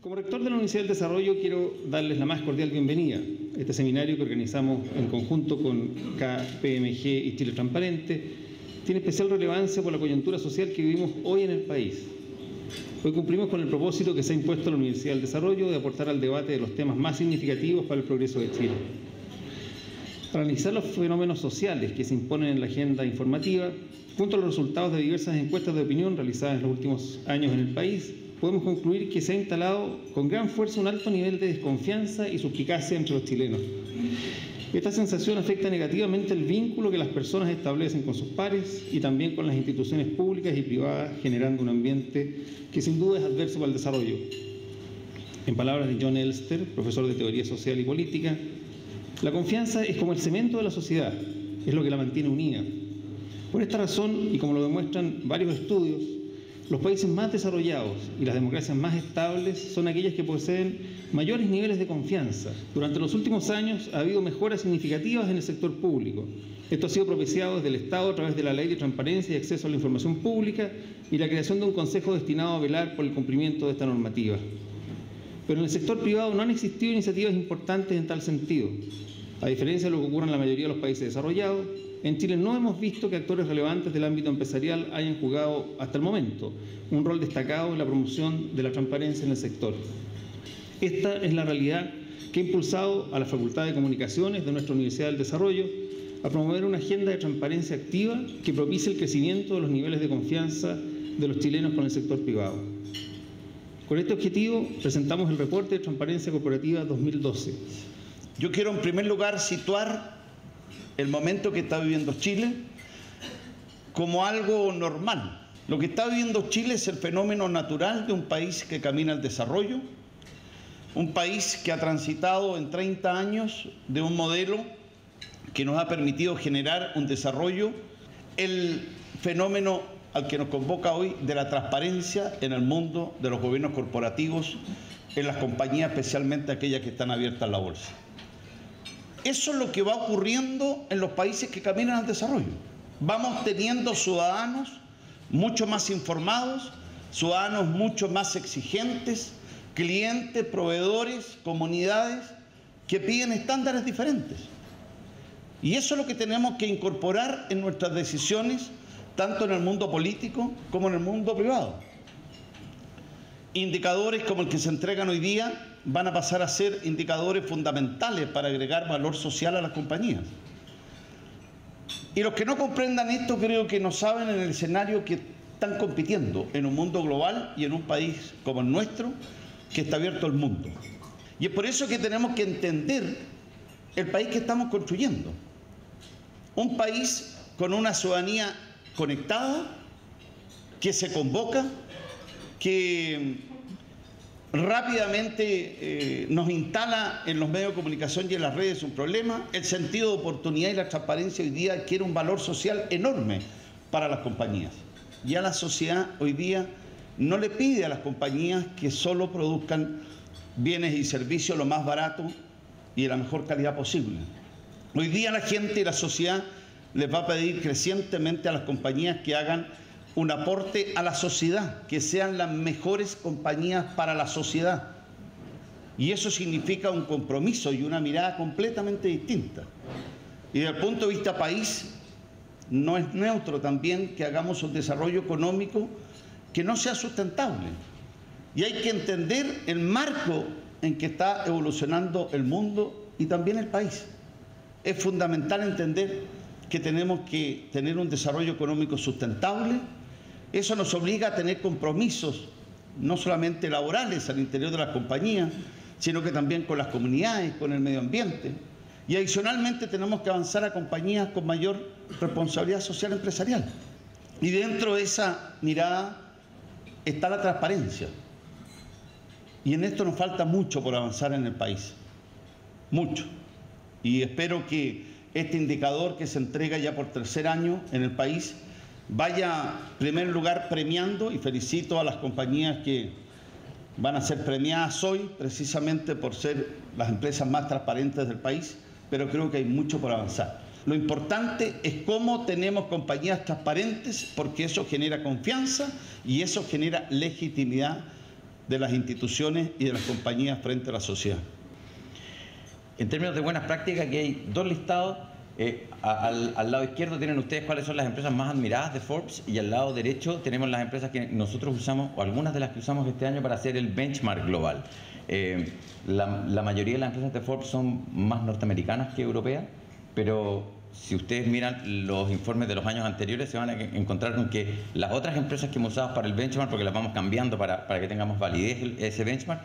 Como rector de la Universidad del Desarrollo quiero darles la más cordial bienvenida a este seminario que organizamos en conjunto con KPMG y Chile Transparente. Tiene especial relevancia por la coyuntura social que vivimos hoy en el país. Hoy cumplimos con el propósito que se ha impuesto a la Universidad del Desarrollo de aportar al debate de los temas más significativos para el progreso de Chile. Para analizar los fenómenos sociales que se imponen en la agenda informativa, junto a los resultados de diversas encuestas de opinión realizadas en los últimos años en el país, podemos concluir que se ha instalado con gran fuerza un alto nivel de desconfianza y suspicacia entre los chilenos. Esta sensación afecta negativamente el vínculo que las personas establecen con sus pares y también con las instituciones públicas y privadas, generando un ambiente que sin duda es adverso para el desarrollo. En palabras de John Elster, profesor de Teoría Social y Política, la confianza es como el cemento de la sociedad, es lo que la mantiene unida. Por esta razón, y como lo demuestran varios estudios, los países más desarrollados y las democracias más estables son aquellas que poseen mayores niveles de confianza. Durante los últimos años ha habido mejoras significativas en el sector público. Esto ha sido propiciado desde el Estado a través de la Ley de Transparencia y Acceso a la Información Pública y la creación de un consejo destinado a velar por el cumplimiento de esta normativa. Pero en el sector privado no han existido iniciativas importantes en tal sentido. A diferencia de lo que ocurre en la mayoría de los países desarrollados, en Chile no hemos visto que actores relevantes del ámbito empresarial hayan jugado hasta el momento un rol destacado en la promoción de la transparencia en el sector. Esta es la realidad que ha impulsado a la Facultad de Comunicaciones de nuestra Universidad del Desarrollo a promover una agenda de transparencia activa que propicie el crecimiento de los niveles de confianza de los chilenos con el sector privado. Con este objetivo presentamos el reporte de Transparencia Corporativa 2012. Yo quiero en primer lugar situar el momento que está viviendo Chile como algo normal. Lo que está viviendo Chile es el fenómeno natural de un país que camina al desarrollo, un país que ha transitado en 30 años de un modelo que nos ha permitido generar un desarrollo, el fenómeno al que nos convoca hoy de la transparencia en el mundo de los gobiernos corporativos, en las compañías, especialmente aquellas que están abiertas a la bolsa. Eso es lo que va ocurriendo en los países que caminan al desarrollo. Vamos teniendo ciudadanos mucho más informados, ciudadanos mucho más exigentes, clientes, proveedores, comunidades que piden estándares diferentes. Y eso es lo que tenemos que incorporar en nuestras decisiones, tanto en el mundo político como en el mundo privado. Indicadores como el que se entregan hoy día van a pasar a ser indicadores fundamentales para agregar valor social a las compañías. Y los que no comprendan esto creo que no saben en el escenario que están compitiendo en un mundo global y en un país como el nuestro que está abierto al mundo. Y es por eso que tenemos que entender el país que estamos construyendo. Un país con una ciudadanía conectada, que se convoca, que rápidamente nos instala en los medios de comunicación y en las redes un problema. El sentido de oportunidad y la transparencia hoy día adquiere un valor social enorme para las compañías. Ya la sociedad hoy día no le pide a las compañías que solo produzcan bienes y servicios lo más barato y de la mejor calidad posible. Hoy día la gente y la sociedad les va a pedir crecientemente a las compañías que hagan un aporte a la sociedad, que sean las mejores compañías para la sociedad. Y eso significa un compromiso y una mirada completamente distinta. Y desde el punto de vista país, no es neutro también que hagamos un desarrollo económico que no sea sustentable. Y hay que entender el marco en que está evolucionando el mundo y también el país. Es fundamental entender que tenemos que tener un desarrollo económico sustentable. Eso nos obliga a tener compromisos, no solamente laborales al interior de las compañías, sino que también con las comunidades, con el medio ambiente. Y adicionalmente tenemos que avanzar a compañías con mayor responsabilidad social empresarial. Y dentro de esa mirada está la transparencia. Y en esto nos falta mucho por avanzar en el país. Mucho. Y espero que este indicador que se entrega ya por tercer año en el país vaya en primer lugar premiando, y felicito a las compañías que van a ser premiadas hoy precisamente por ser las empresas más transparentes del país, pero creo que hay mucho por avanzar. Lo importante es cómo tenemos compañías transparentes, porque eso genera confianza y eso genera legitimidad de las instituciones y de las compañías frente a la sociedad. En términos de buenas prácticas, aquí hay dos listados. Al lado izquierdo tienen ustedes cuáles son las empresas más admiradas de Forbes, y al lado derecho tenemos las empresas que nosotros usamos, o algunas de las que usamos este año para hacer el benchmark global. La mayoría de las empresas de Forbes son más norteamericanas que europeas, pero si ustedes miran los informes de los años anteriores se van a encontrar con que las otras empresas que hemos usado para el benchmark, porque las vamos cambiando para que tengamos validez ese benchmark,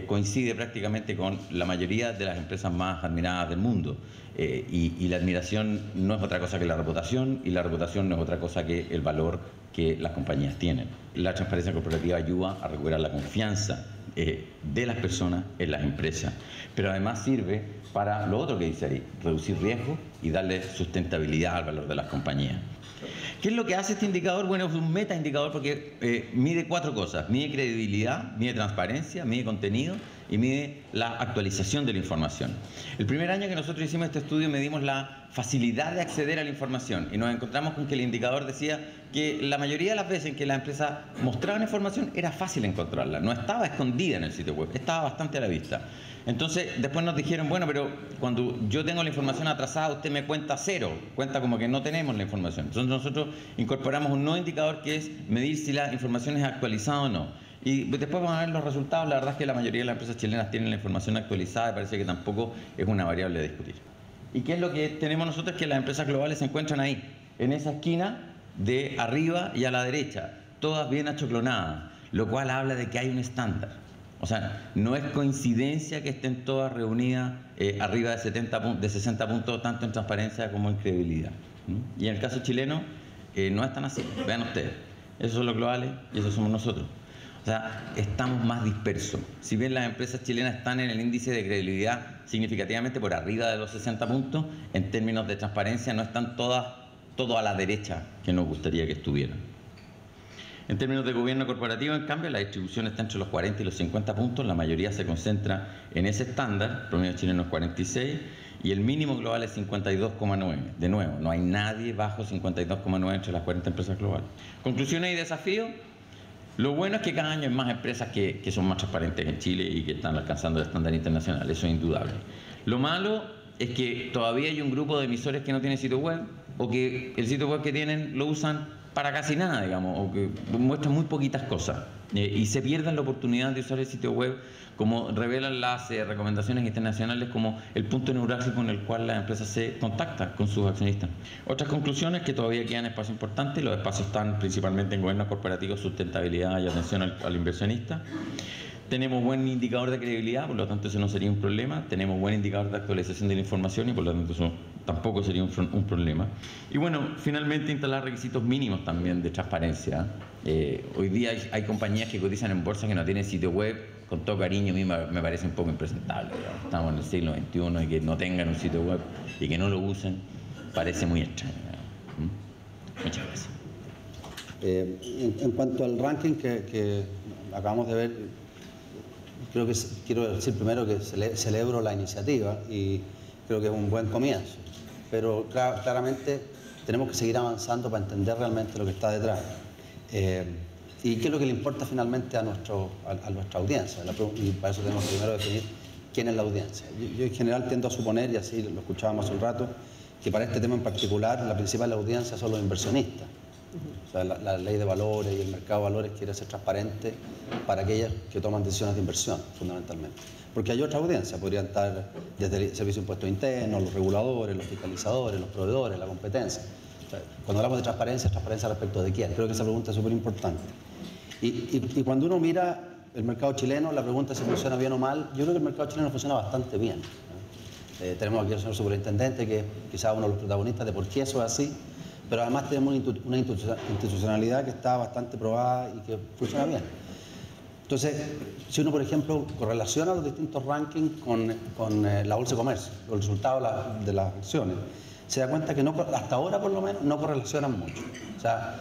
coincide prácticamente con la mayoría de las empresas más admiradas del mundo. Y la admiración no es otra cosa que la reputación, y la reputación no es otra cosa que el valor que las compañías tienen. La transparencia corporativa ayuda a recuperar la confianza de las personas en las empresas, pero además sirve para lo otro que dice ahí, reducir riesgos y darle sustentabilidad al valor de las compañías. ¿Qué es lo que hace este indicador? Bueno, es un metaindicador porque mide cuatro cosas: mide credibilidad, mide transparencia, mide contenido y mide la actualización de la información. El primer año que nosotros hicimos este estudio medimos la facilidad de acceder a la información y nos encontramos con que el indicador decía que la mayoría de las veces en que las empresas mostraban información era fácil encontrarla, no estaba escondida en el sitio web, estaba bastante a la vista. Entonces después nos dijeron, bueno, pero cuando yo tengo la información atrasada usted me cuenta cero, cuenta como que no tenemos la información. Entonces nosotros incorporamos un nuevo indicador que es medir si la información es actualizada o no. Y después vamos a ver los resultados. La verdad es que la mayoría de las empresas chilenas tienen la información actualizada y parece que tampoco es una variable a discutir. ¿Y qué es lo que tenemos nosotros? Que las empresas globales se encuentran ahí, en esa esquina de arriba y a la derecha, todas bien achoclonadas, lo cual habla de que hay un estándar. O sea, no es coincidencia que estén todas reunidas arriba de 60 puntos, tanto en transparencia como en credibilidad. Y en el caso chileno, no es tan así. Vean ustedes, esos son los globales y esos somos nosotros. O sea, estamos más dispersos. Si bien las empresas chilenas están en el índice de credibilidad significativamente por arriba de los 60 puntos, en términos de transparencia no están todo a la derecha que nos gustaría que estuvieran. En términos de gobierno corporativo, en cambio, la distribución está entre los 40 y los 50 puntos, la mayoría se concentra en ese estándar, el promedio chileno es 46, y el mínimo global es 52,9. De nuevo, no hay nadie bajo 52,9 entre las 40 empresas globales. Conclusiones y desafíos. Lo bueno es que cada año hay más empresas que son más transparentes en Chile y que están alcanzando el estándar internacional, eso es indudable. Lo malo es que todavía hay un grupo de emisores que no tienen sitio web, o que el sitio web que tienen lo usan para casi nada, digamos, o que muestran muy poquitas cosas, y se pierden la oportunidad de usar el sitio web, como revelan las recomendaciones internacionales, como el punto neurálgico en el cual las empresas se contactan con sus accionistas. Otras conclusiones: que todavía quedan espacios importantes, los espacios están principalmente en gobierno corporativo, sustentabilidad y atención al inversionista. Tenemos buen indicador de credibilidad, por lo tanto eso no sería un problema. Tenemos buen indicador de actualización de la información y por lo tanto eso tampoco sería un problema. Y bueno, finalmente instalar requisitos mínimos también de transparencia. Hoy día hay compañías que cotizan en bolsa que no tienen sitio web. Con todo cariño, a mí me parece un poco impresentable, digamos. Estamos en el siglo XXI y que no tengan un sitio web y que no lo usen parece muy extraño. Muchas gracias. En cuanto al ranking que acabamos de ver, quiero decir primero que celebro la iniciativa y creo que es un buen comienzo, pero claramente tenemos que seguir avanzando para entender realmente lo que está detrás y qué es lo que le importa finalmente a nuestra audiencia, y para eso tenemos que primero definir quién es la audiencia. Yo en general tiendo a suponer, y así lo escuchábamos hace un rato, que para este tema en particular la principal audiencia son los inversionistas. O sea, la ley de valores y el mercado de valores quiere ser transparente para aquellas que toman decisiones de inversión, fundamentalmente. Porque hay otra audiencia, podrían estar desde el Servicio de Impuestos Internos, los reguladores, los fiscalizadores, los proveedores, la competencia. O sea, cuando hablamos de transparencia, ¿transparencia respecto de quién? Creo que esa pregunta es súper importante. Y cuando uno mira el mercado chileno, la pregunta si funciona bien o mal, yo creo que el mercado chileno funciona bastante bien. Tenemos aquí al señor superintendente, que es quizás uno de los protagonistas de por qué eso es así, pero además tenemos una institucionalidad que está bastante probada y que funciona bien. Entonces, si uno, por ejemplo, correlaciona los distintos rankings con la Bolsa de Comercio, los resultados de las acciones, se da cuenta que hasta ahora, por lo menos, no correlacionan mucho. O sea,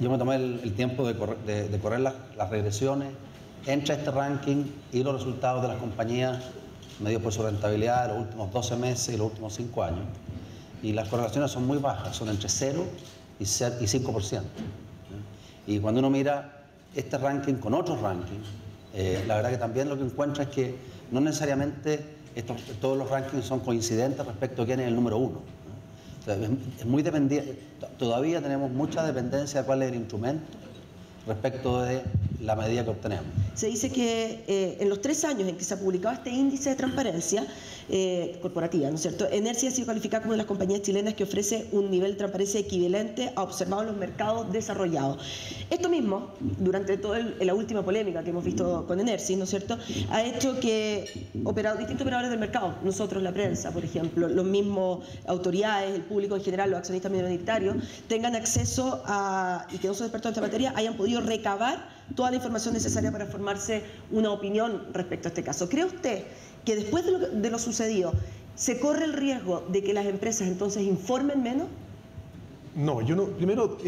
yo me tomé el tiempo de correr las regresiones entre este ranking y los resultados de las compañías medidos por su rentabilidad de los últimos 12 meses y los últimos 5 años. Y las correlaciones son muy bajas, son entre 0 y 5%. Y cuando uno mira este ranking con otros rankings, La verdad que también lo que encuentra es que no necesariamente todos los rankings son coincidentes respecto a quién es el número 1. O sea, es muy dependiente. Todavía tenemos mucha dependencia de cuál es el instrumento respecto de la medida que obtenemos. Se dice que en los 3 años en que se ha publicado este índice de transparencia corporativa, ¿no es cierto?, Enersi ha sido calificada como una de las compañías chilenas que ofrece un nivel de transparencia equivalente a observado en los mercados desarrollados. Esto mismo, durante toda la última polémica que hemos visto con Enersi, ¿no es cierto?, ha hecho que distintos operadores del mercado, nosotros, la prensa, por ejemplo, los mismos autoridades, el público en general, los accionistas minoritarios, tengan acceso a, y que no son expertos en esta materia, hayan podido recabar toda la información necesaria para formarse una opinión respecto a este caso. ¿Cree usted que después de lo sucedido se corre el riesgo de que las empresas entonces informen menos? No, yo no. Primero,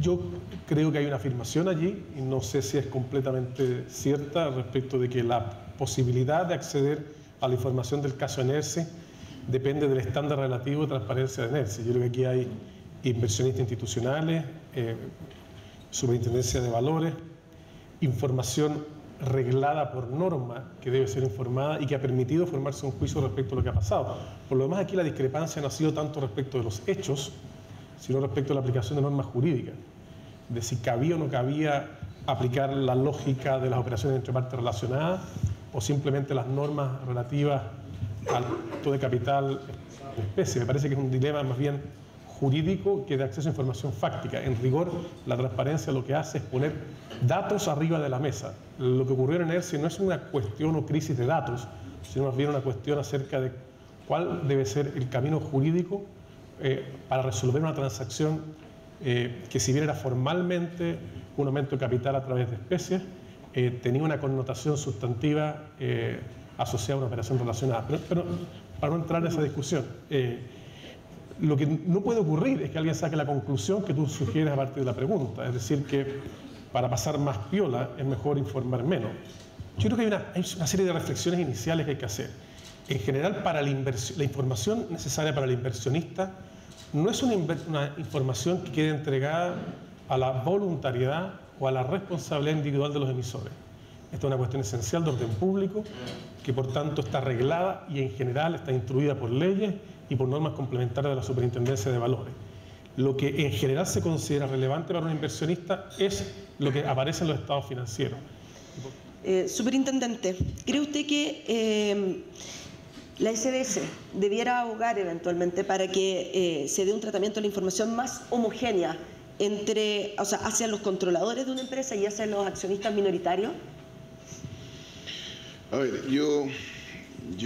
yo creo que hay una afirmación allí y no sé si es completamente cierta respecto de que la posibilidad de acceder a la información del caso Enersi depende del estándar relativo de transparencia de Enersi. Yo creo que aquí hay inversionistas institucionales, superintendencia de valores, información reglada por norma que debe ser informada y que ha permitido formarse un juicio respecto a lo que ha pasado. Por lo demás, aquí la discrepancia no ha sido tanto respecto de los hechos, sino respecto de la aplicación de normas jurídicas, de si cabía o no cabía aplicar la lógica de las operaciones entre partes relacionadas o simplemente las normas relativas al acto de capital en especie. Me parece que es un dilema más bien jurídico que de acceso a información fáctica. En rigor, la transparencia lo que hace es poner datos arriba de la mesa. Lo que ocurrió en Enersi no es una cuestión o crisis de datos, sino más bien una cuestión acerca de cuál debe ser el camino jurídico para resolver una transacción que, si bien era formalmente un aumento de capital a través de especies, tenía una connotación sustantiva asociada a una operación relacionada. Pero para no entrar en esa discusión, lo que no puede ocurrir es que alguien saque la conclusión que tú sugieres a partir de la pregunta, es decir, que para pasar más piola es mejor informar menos. Yo creo que hay una serie de reflexiones iniciales que hay que hacer. En general, para la información necesaria para el inversionista no es una información que quede entregada a la voluntariedad o a la responsabilidad individual de los emisores. Esta es una cuestión esencial de orden público que, por tanto, está reglada y en general está instruida por leyes y por normas complementarias de la Superintendencia de Valores. Lo que en general se considera relevante para un inversionista es lo que aparece en los estados financieros. Superintendente, ¿cree usted que la SBS debiera abogar eventualmente para que se dé un tratamiento de la información más homogénea hacia los controladores de una empresa y hacia los accionistas minoritarios? A ver, yo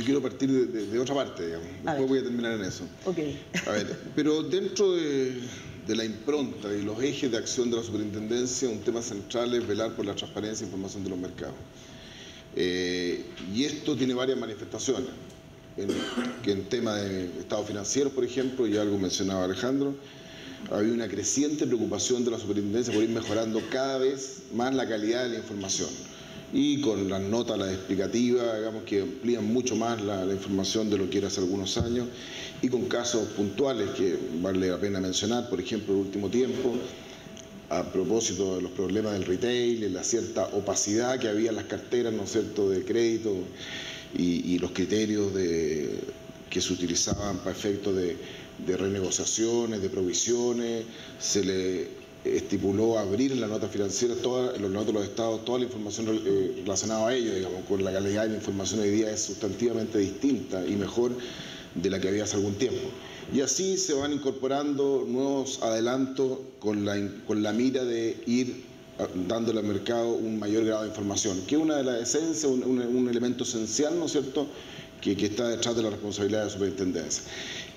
quiero partir de otra parte, digamos. Después voy a terminar en eso. Okay. A ver, pero dentro de la impronta y los ejes de acción de la superintendencia, un tema central es velar por la transparencia e información de los mercados. Y esto tiene varias manifestaciones. En tema de estados financieros, por ejemplo, y algo mencionaba Alejandro, había una creciente preocupación de la superintendencia por ir mejorando cada vez más la calidad de la información. Y con las notas, las explicativas, digamos, que amplían mucho más la información de lo que era hace algunos años, y con casos puntuales que vale la pena mencionar, por ejemplo, el último tiempo, a propósito de los problemas del retail, la cierta opacidad que había en las carteras, ¿no es cierto?, de crédito y los criterios que se utilizaban para efectos de renegociaciones, de provisiones. Se le estipuló abrir en la nota financiera, en los notas de los estados, toda la información relacionada a ello, digamos, con la calidad de la información hoy día es sustantivamente distinta y mejor de la que había hace algún tiempo. Y así se van incorporando nuevos adelantos con la mira de ir dándole al mercado un mayor grado de información, que es una de las esencias, un elemento esencial, ¿no es cierto?, que está detrás de la responsabilidad de la superintendencia.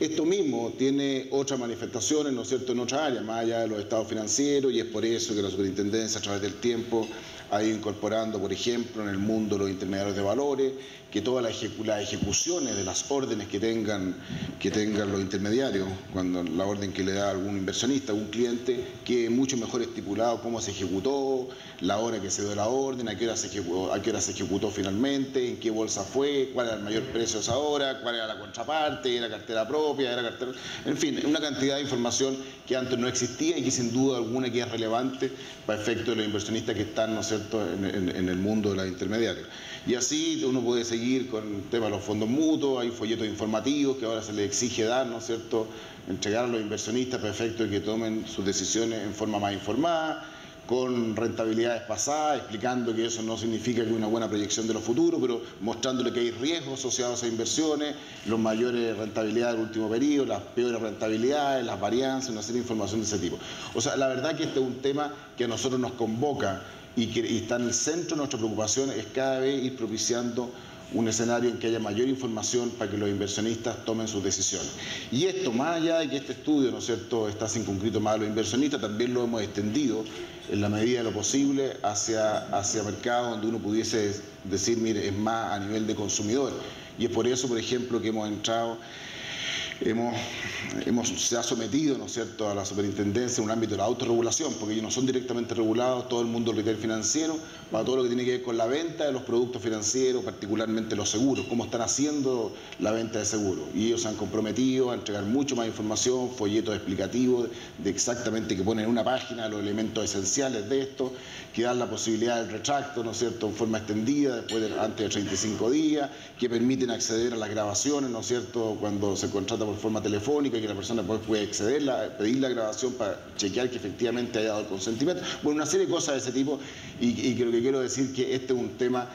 Esto mismo tiene otras manifestaciones, ¿no es cierto?, en otras áreas, más allá de los estados financieros, y es por eso que la superintendencia a través del tiempo ha ido incorporando, por ejemplo, en el mundo de los intermediarios de valores, que todas las ejecuciones de las órdenes que tengan los intermediarios, cuando la orden que le da algún inversionista, algún cliente, que mucho mejor estipulado cómo se ejecutó, la hora que se dio la orden, a qué hora se ejecutó finalmente, en qué bolsa fue, cuál era el mayor precio de esa hora, cuál era la contraparte, era cartera propia, era cartera... En fin, una cantidad de información que antes no existía y que sin duda alguna que es relevante para efectos de los inversionistas que están, ¿no es cierto?, cierto?, en el mundo de las intermediarias. Y así uno puede seguir con el tema de los fondos mutuos, hay folletos informativos que ahora se les exige dar, ¿no es cierto?, entregar a los inversionistas para efecto de que tomen sus decisiones en forma más informada, con rentabilidades pasadas, explicando que eso no significa que una buena proyección de los futuros, pero mostrándole que hay riesgos asociados a esas inversiones, los mayores rentabilidades del último periodo, las peores rentabilidades, las varianzas, una serie de información de ese tipo. O sea, la verdad que este es un tema que a nosotros nos convoca y está en el centro de nuestra preocupación, es cada vez ir propiciando un escenario en que haya mayor información para que los inversionistas tomen sus decisiones. Y esto, más allá de que este estudio, ¿no es cierto?, está circunscrito más a los inversionistas, también lo hemos extendido en la medida de lo posible hacia mercados donde uno pudiese decir, mire, es más a nivel de consumidor. Y es por eso, por ejemplo, que hemos entrado, se ha sometido, ¿no es cierto?, a la superintendencia en un ámbito de la autorregulación, porque ellos no son directamente regulados, todo el mundo del retail financiero, para todo lo que tiene que ver con la venta de los productos financieros, particularmente los seguros, cómo están haciendo la venta de seguros. Y ellos se han comprometido a entregar mucho más información, folletos explicativos de exactamente que ponen en una página los elementos esenciales de esto, que dan la posibilidad del retracto, ¿no es cierto?, en forma extendida, antes de 35 días, que permiten acceder a las grabaciones, ¿no es cierto?, cuando se contrata por forma telefónica y que la persona puede acceder, pedir la grabación para chequear que efectivamente haya dado el consentimiento. Bueno, una serie de cosas de ese tipo y creo que quiero decir que este es un tema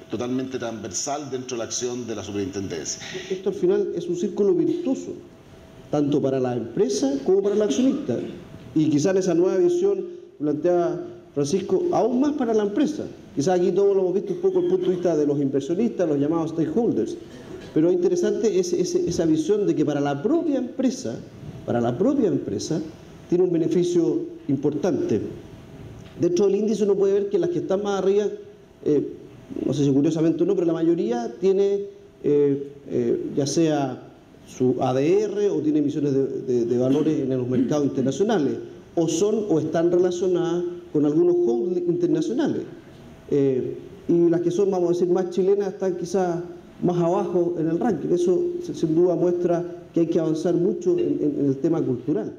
totalmente transversal dentro de la acción de la superintendencia. Esto al final es un círculo virtuoso, tanto para la empresa como para el accionista. Y quizás en esa nueva visión plantea Francisco, aún más para la empresa. Quizás aquí todos lo hemos visto un poco desde el punto de vista de los inversionistas, los llamados stakeholders. Pero interesante es esa visión de que para la propia empresa tiene un beneficio importante. Dentro del índice uno puede ver que las que están más arriba, no sé si curiosamente o no, pero la mayoría tiene ya sea su ADR o tiene emisiones de valores en los mercados internacionales, o están relacionadas con algunos holdings internacionales. Y las que son, vamos a decir, más chilenas están quizás más abajo en el ranking. Eso sin duda muestra que hay que avanzar mucho en el tema cultural.